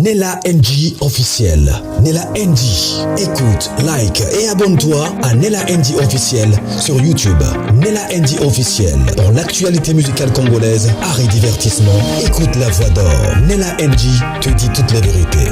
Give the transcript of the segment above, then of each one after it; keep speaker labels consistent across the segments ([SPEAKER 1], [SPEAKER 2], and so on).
[SPEAKER 1] Nella NG officiel. Nella NG. Écoute, like et abonne-toi à Nella NG officiel sur YouTube. Nella NG officiel. Pour l'actualité musicale congolaise, art et divertissement, écoute la voix d'or. Nella NG te dit toute la vérité.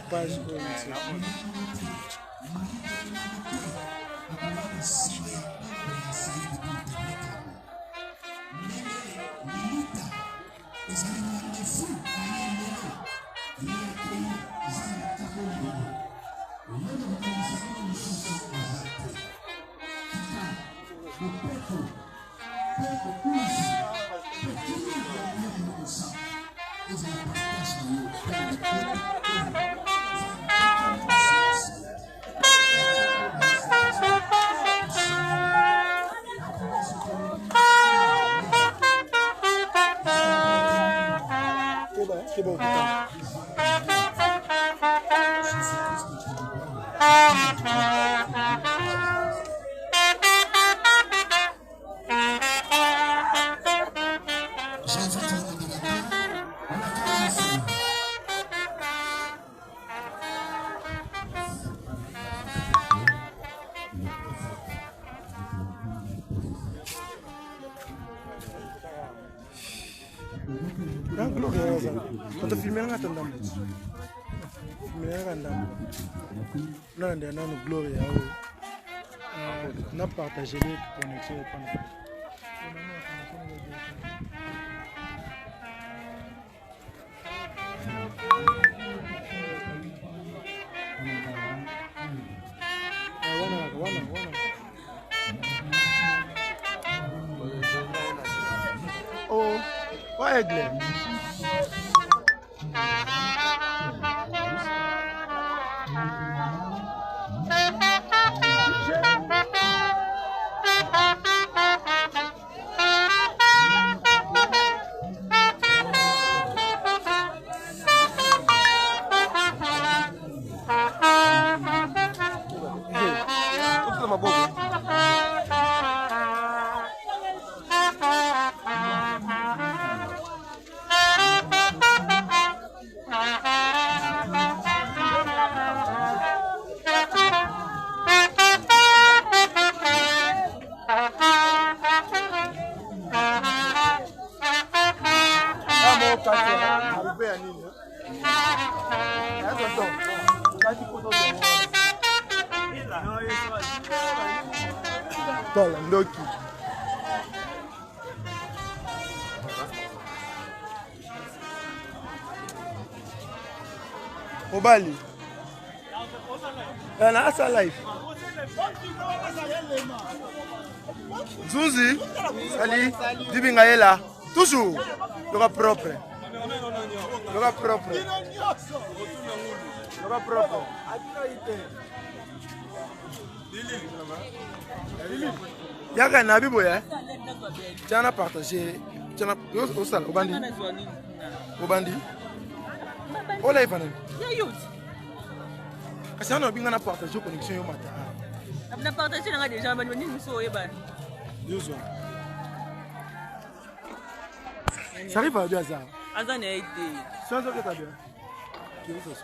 [SPEAKER 2] Page c'est bon. Filmer nga tanda mo. Filmer nga ndam. Non de non Gloria. Na partager les connexions pendant. Oh, what aigle? Tala ndoki. Mobali. Na asa life. Zuzi, Sali, Dibinga est là. Toujours. Le gars propre. Le gars propre. Le gars propre. Yaka na bibo ya. Tiana partagé. Tiana au sal au bandi. Au bandi. Au live anan.
[SPEAKER 3] Ya youth.
[SPEAKER 2] Kasi on a bien partagé connexion yo matin.
[SPEAKER 3] Na partagé na déjà bani ni so yeba.
[SPEAKER 2] Yozo. Ça arrive à bien ça.
[SPEAKER 3] Azan a été.
[SPEAKER 2] Sans que t'as bien. Qui vous fait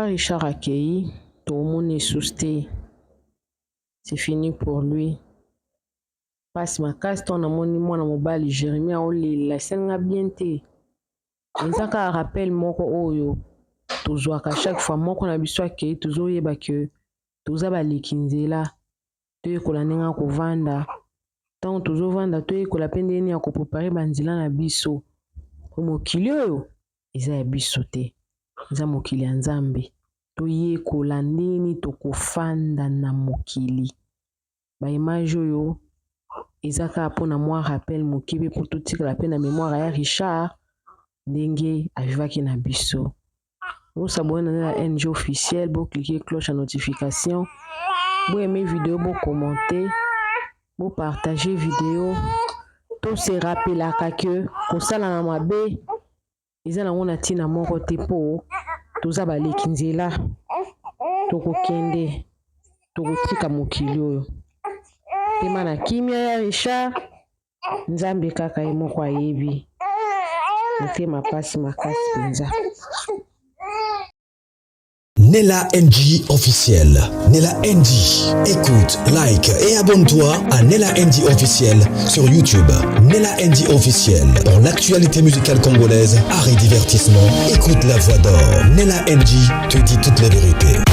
[SPEAKER 4] Richard Akei, tout le monde est sousté. C'est fini pour lui. Passe ma casse, ton amoni, moi, mon bal, Jérémie, on la scène a bien été. Et ça, quand rappelle, moi, oyo, toujours, à chaque fois, moi, qu'on a vu soit que, toujours, il y a que, toujours, les 15 là, tu es qu'on a n'enga ko vanda. Tant toujours vanda, tu es qu'on a peine d'enga ko préparer banzila na biso. Au mokili oyo, ils a bisoté. Ils a mokili nzambe. Tu es qu'on a nini to ko fanda na mokili. Ba image oyo, Isaka pona moi rappel mokibe pour tout la peine à mémoire à Richard Dengue avivaki na biso. Vous s'abonnez à la NG officielle, vous cliquez cloche à notification, vous aimez vidéo, vous commentez, vous partagez vidéo. Tout se rappelle à que pour ça la mabe ils ont on a tina mon côté pour tout ça ba lekinzela to ko kende to ko tika mokili oyo. Pema na kimia ya Richard nzambe kaka moko ayebi motema pasi makasi penza.
[SPEAKER 1] Nella NG officiel. Nella NG. Écoute, like et abonne-toi à Nella NG officiel sur YouTube. Nella NG officiel. Pour l'actualité musicale congolaise, art et divertissement, écoute la voix d'or. Nella NG te dit toutes les vérités.